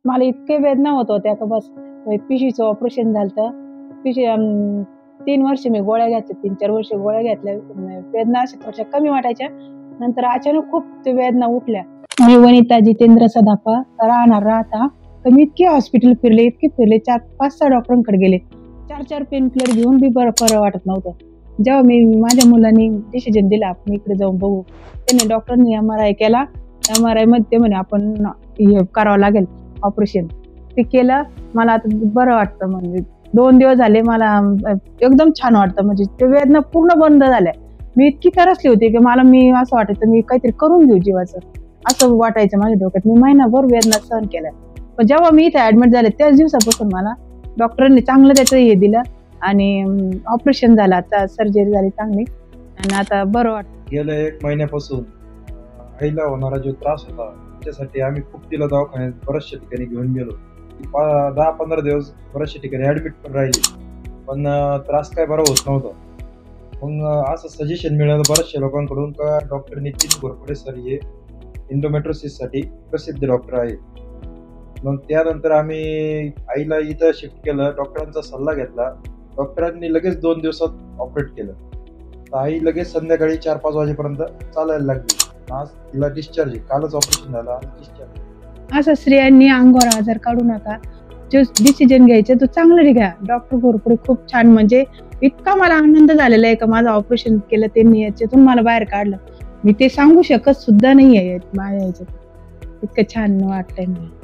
मला इतके वेदना होत होत्या का बस. पिशवीचं ऑपरेशन झालं. पिशवी 3 वर्ष मी गोळ्या घेतल्या, 3-4 वर्ष गोळ्या घेतल्या. वेदना अशा थोड्याशा कमी वाटायच्या. नंतर अचानक खूप ते वेदना उठल्या. मी वनिता जितेंद्र सदाफा, राहणार राहता. तर मी इतके हॉस्पिटल फिरले, इतके फिरले, 4-5-6 डॉक्टरांकडे गेले. 4-4 पेन किलर घेऊन बी बरं वाटत नव्हतं. जेव्हा माझ्या मुलांनी डिसिजन दिला आपण इकडे जाऊन बघू, त्याने डॉक्टरांनी MRI केला. MRI मध्ये ते म्हणे आपण हे करावं लागेल ऑपरेशन. ते केलं. मला आता बरं वाटतं. म्हणजे 2 दिवस झाले मला एकदम छान वाटतं. म्हणजे ते वेदना पूर्ण बंद झाल्या. मी इतकी तरसली होती की मी असं वाटायचं मी काहीतरी करून घेऊ जीवाचं, असं वाटायचं माझ्या डोक्यात. मी महिनाभर वेदना सहन केल्या. पण जेव्हा मी इथे ऍडमिट झाले त्याच दिवसापासून मला डॉक्टरांनी चांगलं त्याचं हे दिलं आणि ऑपरेशन झालं. आता सर्जरी झाली चांगली आणि आता बरं वाटतं. गेल्या 1 महिन्यापासून आईला होणारा जो त्रास होता त्याच्यासाठी आम्ही खूप तिला दवाखान्यात बऱ्याचशा ठिकाणी घेऊन गेलो. 10-15 दिवस बऱ्याचशा ठिकाणी ऍडमिट पण राहिले, पण त्रास काय बरा होत नव्हता. मग असं सजेशन मिळालं बऱ्याचशा लोकांकडून का डॉक्टर नितीन घोरपडे सर हे एंडोमेट्रोसिससाठी प्रसिद्ध डॉक्टर आहे. मग त्यानंतर आम्ही आईला इथं शिफ्ट केलं. डॉक्टरांचा सल्ला घेतला. डॉक्टरांनी लगेच 2 दिवसात ऑपरेट केलं. तर आई लगेच संध्याकाळी 4-5 वाजेपर्यंत चालायला लागली. आज तिला डिस्चार्ज आहे. कालच ऑपरेशन झालं, आज डिस्चार्ज. असं स्त्रियांनी अंगावर आजार काढू नका. जो डिसिजन घ्यायचा तो चांगलं घ्या. डॉक्टर घोरपडे खूप छान, म्हणजे इतका मला आनंद झालेला आहे का माझं ऑपरेशन केलं त्यांनी, याच्यातून मला बाहेर काढलं. मी ते सांगू शकत सुद्धा नाहीये माझ्या ह्याच्यात. इतकं छान वाटतंय मला.